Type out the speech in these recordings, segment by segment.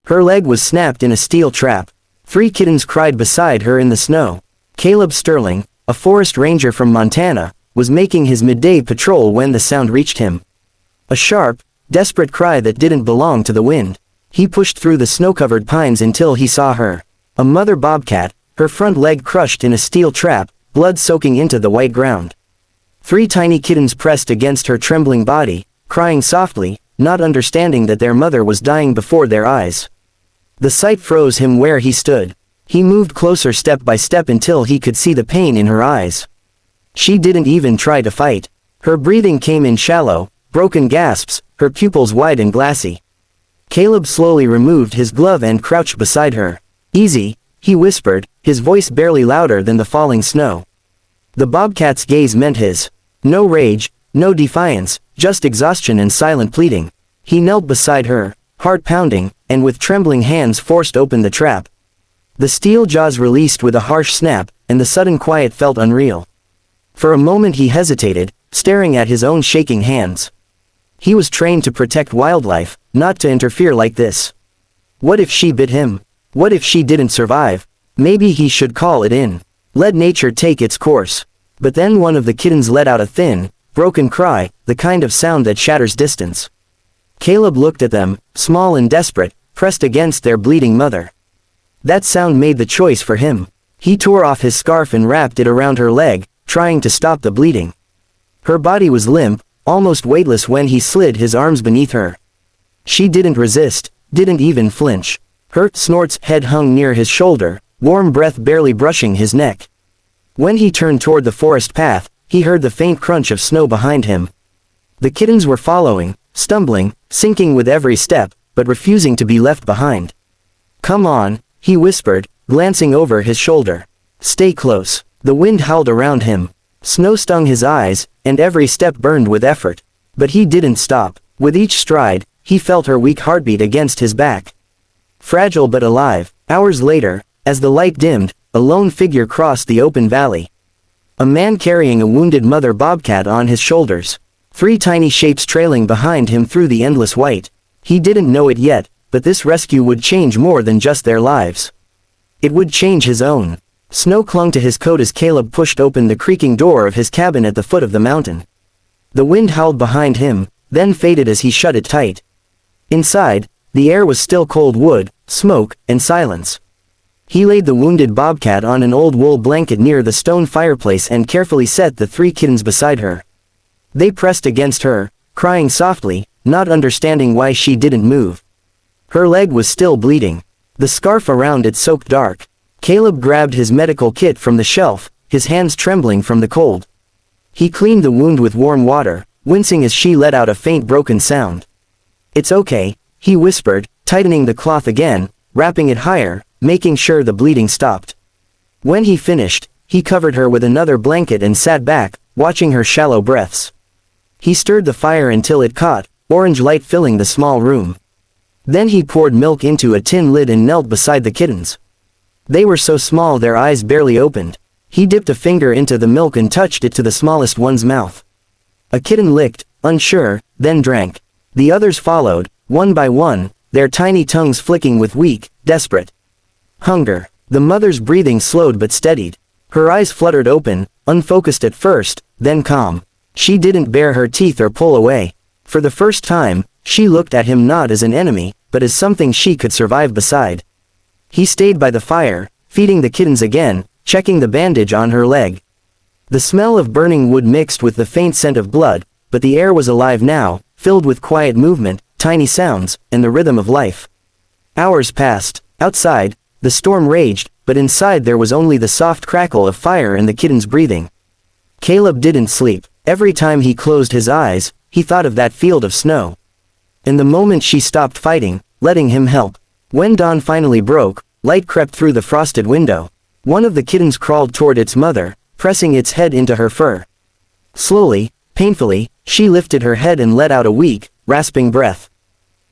Her leg was snapped in a steel trap. 3 kittens cried beside her in the snow. Caleb Sterling, a forest ranger from Montana, was making his midday patrol when the sound reached him. A sharp, desperate cry that didn't belong to the wind. He pushed through the snow-covered pines until he saw her. A mother bobcat, her front leg crushed in a steel trap, blood soaking into the white ground. 3 tiny kittens pressed against her trembling body, crying softly, not understanding that their mother was dying before their eyes. The sight froze him where he stood. He moved closer step by step until he could see the pain in her eyes. She didn't even try to fight. Her breathing came in shallow, broken gasps, her pupils wide and glassy. Caleb slowly removed his glove and crouched beside her. "Easy," he whispered, his voice barely louder than the falling snow. The bobcat's gaze meant his. No rage, no defiance, just exhaustion and silent pleading. He knelt beside her, heart pounding, and with trembling hands forced open the trap. The steel jaws released with a harsh snap, and the sudden quiet felt unreal. For a moment he hesitated, staring at his own shaking hands. He was trained to protect wildlife, not to interfere like this. What if she bit him? What if she didn't survive? Maybe he should call it in. Let nature take its course. But then one of the kittens let out a thin, broken cry, the kind of sound that shatters distance. Caleb looked at them, small and desperate, pressed against their bleeding mother. That sound made the choice for him. He tore off his scarf and wrapped it around her leg, trying to stop the bleeding. Her body was limp, almost weightless when he slid his arms beneath her. She didn't resist, didn't even flinch. Her snort's head hung near his shoulder, warm breath barely brushing his neck. When he turned toward the forest path, he heard the faint crunch of snow behind him. The kittens were following, stumbling, sinking with every step, but refusing to be left behind. "Come on," he whispered, glancing over his shoulder. "Stay close." The wind howled around him. Snow stung his eyes, and every step burned with effort. But he didn't stop. With each stride, he felt her weak heartbeat against his back. Fragile but alive. Hours later, as the light dimmed, a lone figure crossed the open valley. A man carrying a wounded mother bobcat on his shoulders. 3 tiny shapes trailing behind him through the endless white. He didn't know it yet, but this rescue would change more than just their lives. It would change his own. Snow clung to his coat as Caleb pushed open the creaking door of his cabin at the foot of the mountain. The wind howled behind him, then faded as he shut it tight. Inside, the air was still cold wood, smoke, and silence. He laid the wounded bobcat on an old wool blanket near the stone fireplace and carefully set the 3 kittens beside her. They pressed against her, crying softly, not understanding why she didn't move. Her leg was still bleeding. The scarf around it soaked dark. Caleb grabbed his medical kit from the shelf, his hands trembling from the cold. He cleaned the wound with warm water, wincing as she let out a faint broken sound. "It's okay," he whispered, tightening the cloth again, wrapping it higher, making sure the bleeding stopped. When he finished, he covered her with another blanket and sat back, watching her shallow breaths. He stirred the fire until it caught, orange light filling the small room. Then he poured milk into a tin lid and knelt beside the kittens. They were so small their eyes barely opened. He dipped a finger into the milk and touched it to the smallest one's mouth. A kitten licked, unsure, then drank. The others followed, one by one, their tiny tongues flicking with weak, desperate hunger. The mother's breathing slowed but steadied. Her eyes fluttered open, unfocused at first, then calm. She didn't bare her teeth or pull away. For the first time, she looked at him not as an enemy, but as something she could survive beside. He stayed by the fire, feeding the kittens again, checking the bandage on her leg. The smell of burning wood mixed with the faint scent of blood, but the air was alive now, filled with quiet movement, tiny sounds, and the rhythm of life. Hours passed. Outside, the storm raged, but inside there was only the soft crackle of fire and the kittens breathing. Caleb didn't sleep. Every time he closed his eyes, he thought of that field of snow. In the moment she stopped fighting, letting him help. When dawn finally broke, light crept through the frosted window. One of the kittens crawled toward its mother, pressing its head into her fur. Slowly, painfully, she lifted her head and let out a weak, rasping breath.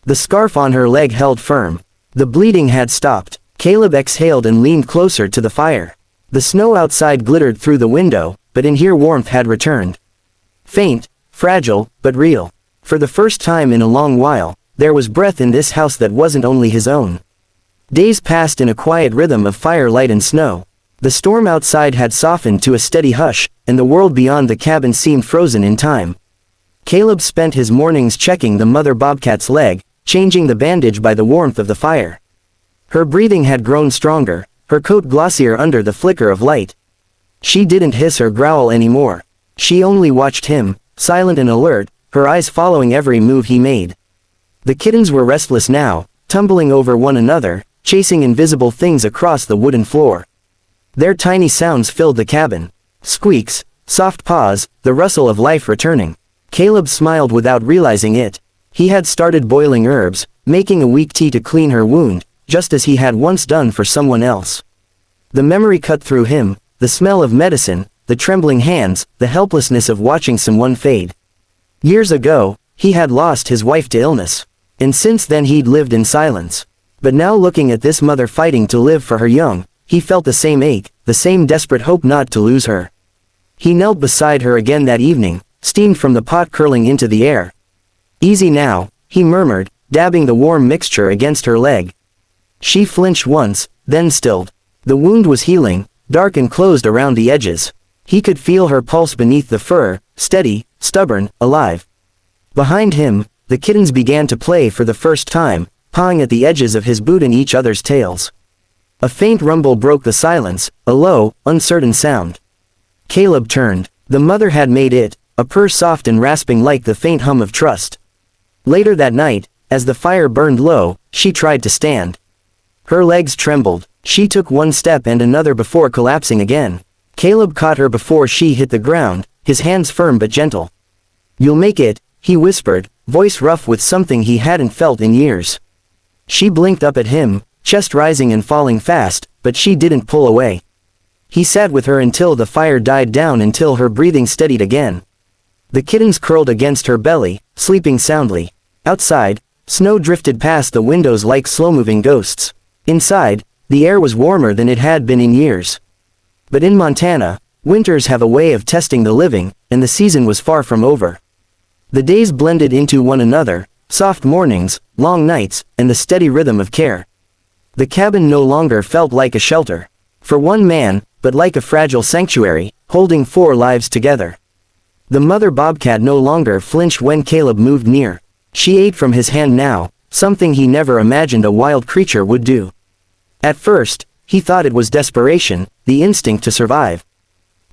The scarf on her leg held firm. The bleeding had stopped. Caleb exhaled and leaned closer to the fire. The snow outside glittered through the window, but in here warmth had returned. Faint, fragile, but real. For the first time in a long while, There was breath in this house that wasn't only his own. Days passed in a quiet rhythm of firelight and snow. The storm outside had softened to a steady hush, and the world beyond the cabin seemed frozen in time. Caleb spent his mornings checking the mother bobcat's leg, changing the bandage by the warmth of the fire. Her breathing had grown stronger, her coat glossier under the flicker of light. She didn't hiss or growl anymore. She only watched him, silent and alert, her eyes following every move he made. The kittens were restless now, tumbling over one another, chasing invisible things across the wooden floor. Their tiny sounds filled the cabin. Squeaks, soft paws, the rustle of life returning. Caleb smiled without realizing it. He had started boiling herbs, making a weak tea to clean her wound, just as he had once done for someone else. The memory cut through him, the smell of medicine, the trembling hands, the helplessness of watching someone fade. Years ago, he had lost his wife to illness. And since then he'd lived in silence. But now looking at this mother fighting to live for her young, he felt the same ache, the same desperate hope not to lose her. He knelt beside her again that evening, steam from the pot curling into the air. "Easy now," he murmured, dabbing the warm mixture against her leg. She flinched once, then stilled. The wound was healing, dark and closed around the edges. He could feel her pulse beneath the fur, steady, stubborn, alive. Behind him, the kittens began to play for the first time, pawing at the edges of his boot in each other's tails. A faint rumble broke the silence, a low, uncertain sound. Caleb turned. The mother had made it, a purr soft and rasping like the faint hum of trust. Later that night, as the fire burned low, she tried to stand. Her legs trembled. She took one step and another before collapsing again. Caleb caught her before she hit the ground, his hands firm but gentle. "You'll make it," he whispered, voice rough with something he hadn't felt in years. She blinked up at him, chest rising and falling fast, but she didn't pull away. He sat with her until the fire died down, until her breathing steadied again. The kittens curled against her belly, sleeping soundly. Outside, snow drifted past the windows like slow-moving ghosts. Inside, the air was warmer than it had been in years. But in Montana, winters have a way of testing the living, and the season was far from over. The days blended into one another, soft mornings, long nights, and the steady rhythm of care. The cabin no longer felt like a shelter for one man, but like a fragile sanctuary, holding 4 lives together. The mother bobcat no longer flinched when Caleb moved near. She ate from his hand now, something he never imagined a wild creature would do. At first, he thought it was desperation, the instinct to survive.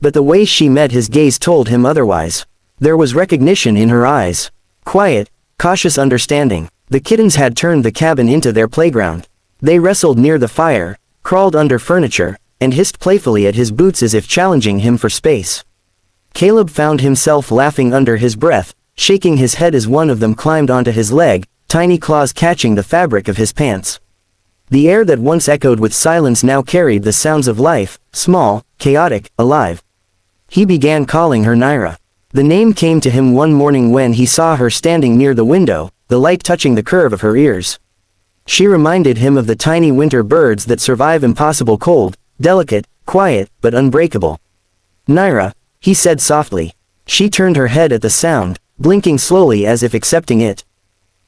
But the way she met his gaze told him otherwise. There was recognition in her eyes. Quiet, cautious understanding. The kittens had turned the cabin into their playground. They wrestled near the fire, crawled under furniture, and hissed playfully at his boots as if challenging him for space. Caleb found himself laughing under his breath, shaking his head as one of them climbed onto his leg, tiny claws catching the fabric of his pants. The air that once echoed with silence now carried the sounds of life, small, chaotic, alive. He began calling her Nyra. The name came to him one morning when he saw her standing near the window, the light touching the curve of her ears. She reminded him of the tiny winter birds that survive impossible cold, delicate, quiet, but unbreakable. "Nyra," he said softly. She turned her head at the sound, blinking slowly as if accepting it.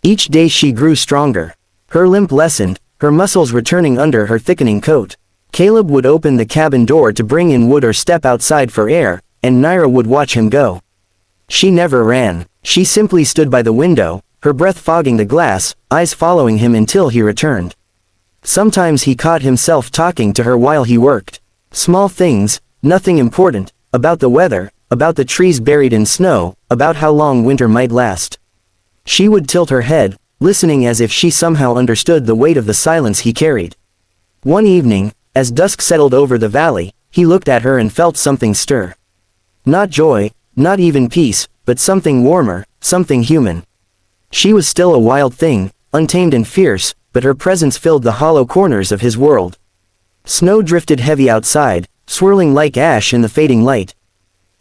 Each day she grew stronger. Her limp lessened, her muscles returning under her thickening coat. Caleb would open the cabin door to bring in wood or step outside for air, and Nyra would watch him go. She never ran. She simply stood by the window, her breath fogging the glass, eyes following him until he returned. Sometimes he caught himself talking to her while he worked. Small things, nothing important, about the weather, about the trees buried in snow, about how long winter might last. She would tilt her head, listening as if she somehow understood the weight of the silence he carried. One evening, as dusk settled over the valley, he looked at her and felt something stir. Not joy, not even peace, but something warmer, something human. She was still a wild thing, untamed and fierce, but her presence filled the hollow corners of his world. Snow drifted heavy outside, swirling like ash in the fading light.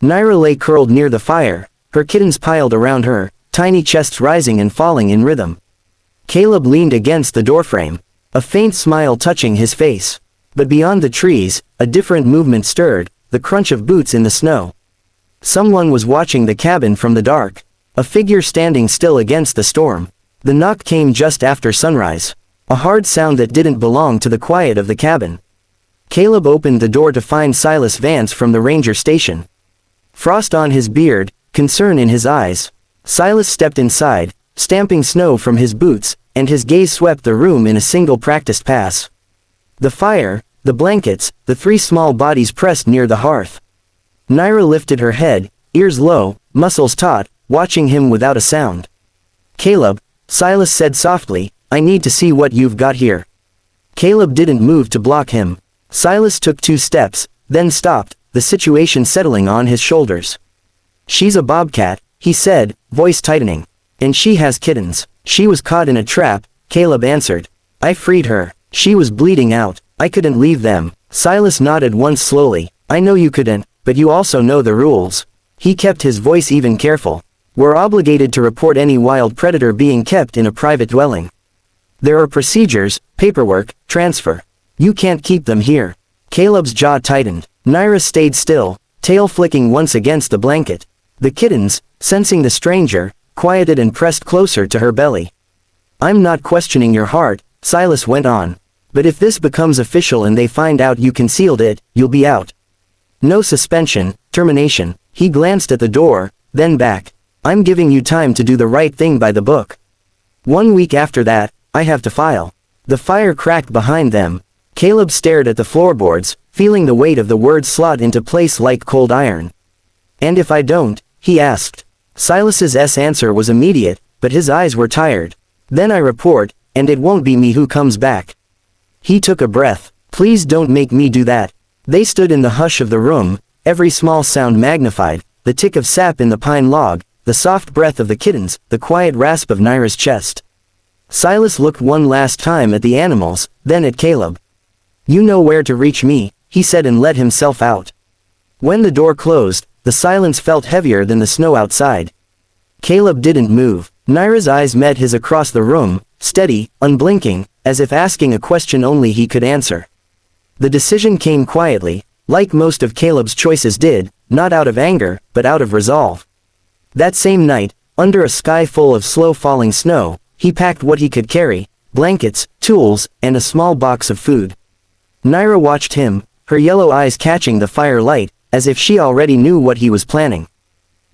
Nyra lay curled near the fire, her kittens piled around her, tiny chests rising and falling in rhythm. Caleb leaned against the doorframe, a faint smile touching his face. But beyond the trees, a different movement stirred, the crunch of boots in the snow. Someone was watching the cabin from the dark. A figure standing still against the storm. The knock came just after sunrise. A hard sound that didn't belong to the quiet of the cabin. Caleb opened the door to find Silas Vance from the ranger station. Frost on his beard, concern in his eyes. Silas stepped inside, stamping snow from his boots, and his gaze swept the room in a single practiced pass. The fire, the blankets, the three small bodies pressed near the hearth. Nyra lifted her head, ears low, muscles taut, watching him without a sound. "Caleb," Silas said softly, "I need to see what you've got here." Caleb didn't move to block him. Silas took 2 steps, then stopped, the situation settling on his shoulders. "She's a bobcat," he said, voice tightening. "And she has kittens." "She was caught in a trap," Caleb answered. "I freed her. She was bleeding out. I couldn't leave them." Silas nodded once slowly. "I know you couldn't, but you also know the rules." He kept his voice even careful. "We're obligated to report any wild predator being kept in a private dwelling. There are procedures, paperwork, transfer. You can't keep them here." Caleb's jaw tightened. Nyra stayed still, tail flicking once against the blanket. The kittens, sensing the stranger, quieted and pressed closer to her belly. "I'm not questioning your heart," Silas went on. "But if this becomes official and they find out you concealed it, you'll be out. No suspension, termination." He glanced at the door, then back. "I'm giving you time to do the right thing by the book. 1 week after that, I have to file." The fire cracked behind them. Caleb stared at the floorboards, feeling the weight of the words slot into place like cold iron. "And if I don't?" he asked. Silas's answer was immediate, but his eyes were tired. "Then I report, and it won't be me who comes back." He took a breath. "Please don't make me do that." They stood in the hush of the room, every small sound magnified, the tick of sap in the pine log, the soft breath of the kittens, the quiet rasp of Nyra's chest. Silas looked one last time at the animals, then at Caleb. "You know where to reach me," he said and let himself out. When the door closed, the silence felt heavier than the snow outside. Caleb didn't move. Nyra's eyes met his across the room, steady, unblinking, as if asking a question only he could answer. The decision came quietly, like most of Caleb's choices did, not out of anger, but out of resolve. That same night, under a sky full of slow-falling snow, he packed what he could carry, blankets, tools, and a small box of food. Nyra watched him, her yellow eyes catching the firelight, as if she already knew what he was planning.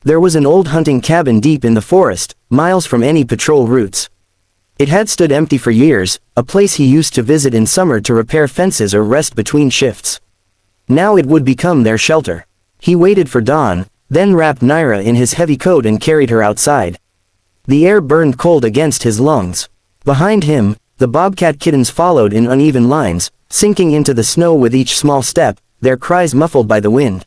There was an old hunting cabin deep in the forest, miles from any patrol routes. It had stood empty for years, a place he used to visit in summer to repair fences or rest between shifts. Now it would become their shelter. He waited for dawn, then wrapped Nyra in his heavy coat and carried her outside. The air burned cold against his lungs. Behind him, the bobcat kittens followed in uneven lines, sinking into the snow with each small step, their cries muffled by the wind.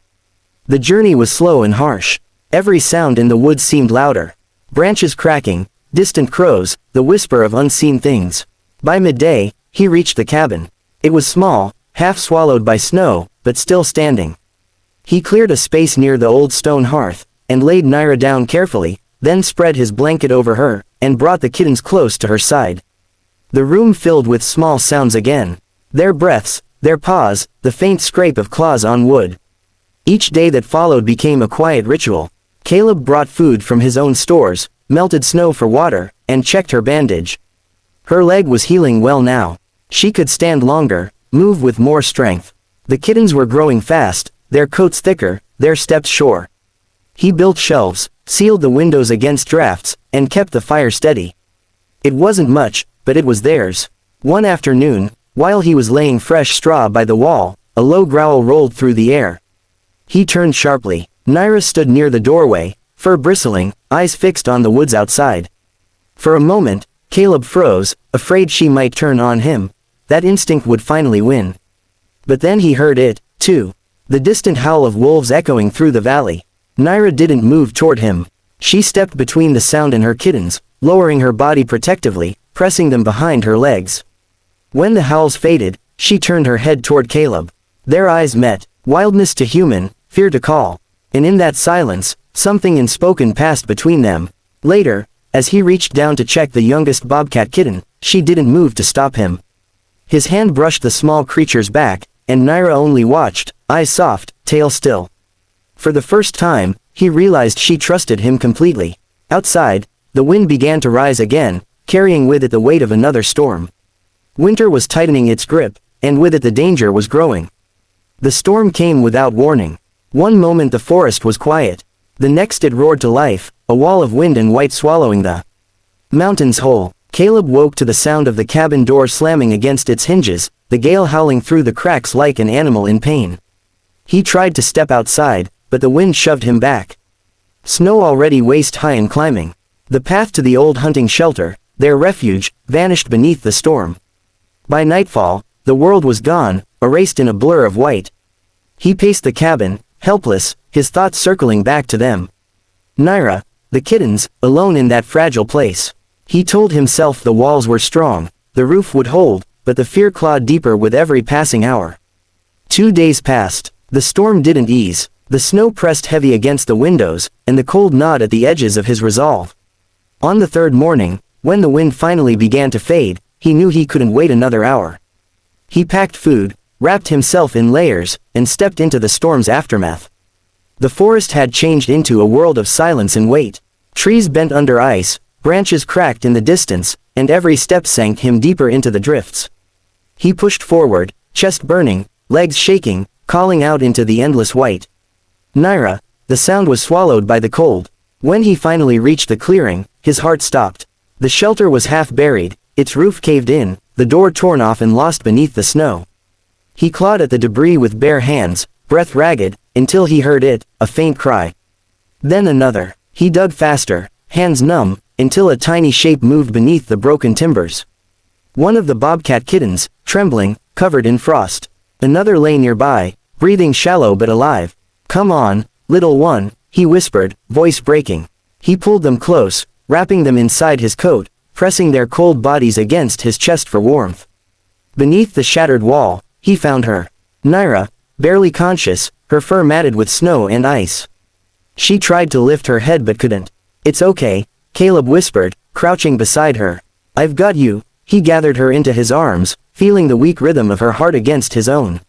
The journey was slow and harsh. Every sound in the woods seemed louder. Branches cracking, distant crows, the whisper of unseen things. By midday, he reached the cabin. It was small, half swallowed by snow, but still standing. He cleared a space near the old stone hearth, and laid Nyra down carefully, then spread his blanket over her, and brought the kittens close to her side. The room filled with small sounds again. Their breaths, their paws, the faint scrape of claws on wood. Each day that followed became a quiet ritual. Caleb brought food from his own stores, melted snow for water, and checked her bandage. Her leg was healing well now. She could stand longer, move with more strength. The kittens were growing fast, their coats thicker, their steps sure. He built shelves, sealed the windows against drafts, and kept the fire steady. It wasn't much, but it was theirs. One afternoon, while he was laying fresh straw by the wall, a low growl rolled through the air. He turned sharply. Nyra stood near the doorway, fur bristling, eyes fixed on the woods outside. For a moment, Caleb froze, afraid she might turn on him. That instinct would finally win. But then he heard it, too. The distant howl of wolves echoing through the valley. Nyra didn't move toward him. She stepped between the sound and her kittens, lowering her body protectively, pressing them behind her legs. When the howls faded, she turned her head toward Caleb. Their eyes met, wildness to human, fear to call. And in that silence, something unspoken passed between them. Later, as he reached down to check the youngest bobcat kitten, she didn't move to stop him. His hand brushed the small creature's back, and Nyra only watched, eyes soft, tail still. For the first time, he realized she trusted him completely. Outside, the wind began to rise again, carrying with it the weight of another storm. Winter was tightening its grip, and with it the danger was growing. The storm came without warning. One moment the forest was quiet. The next it roared to life, a wall of wind and white swallowing the mountains whole. Caleb woke to the sound of the cabin door slamming against its hinges, the gale howling through the cracks like an animal in pain. He tried to step outside, but the wind shoved him back. Snow already waist-high and climbing. The path to the old hunting shelter, their refuge, vanished beneath the storm. By nightfall, the world was gone, erased in a blur of white. He paced the cabin, helpless, his thoughts circling back to them. Nyra, the kittens, alone in that fragile place. He told himself the walls were strong, the roof would hold, but the fear clawed deeper with every passing hour. 2 days passed. The storm didn't ease. The snow pressed heavy against the windows, and the cold gnawed at the edges of his resolve. On the third morning, when the wind finally began to fade, he knew he couldn't wait another hour. He packed food, wrapped himself in layers, and stepped into the storm's aftermath. The forest had changed into a world of silence and weight. Trees bent under ice, branches cracked in the distance, and every step sank him deeper into the drifts. He pushed forward, chest burning, legs shaking, calling out into the endless white. Nyra, the sound was swallowed by the cold. When he finally reached the clearing, his heart stopped. The shelter was half buried, its roof caved in, the door torn off and lost beneath the snow. He clawed at the debris with bare hands, breath ragged, until he heard it, a faint cry. Then another. He dug faster, hands numb, until a tiny shape moved beneath the broken timbers. One of the bobcat kittens, trembling, covered in frost. Another lay nearby, breathing shallow but alive. "Come on, little one," he whispered, voice breaking. He pulled them close, wrapping them inside his coat, pressing their cold bodies against his chest for warmth. Beneath the shattered wall, he found her. Nyra, barely conscious, her fur matted with snow and ice. She tried to lift her head but couldn't. "It's okay," Caleb whispered, crouching beside her. "I've got you." He gathered her into his arms, feeling the weak rhythm of her heart against his own.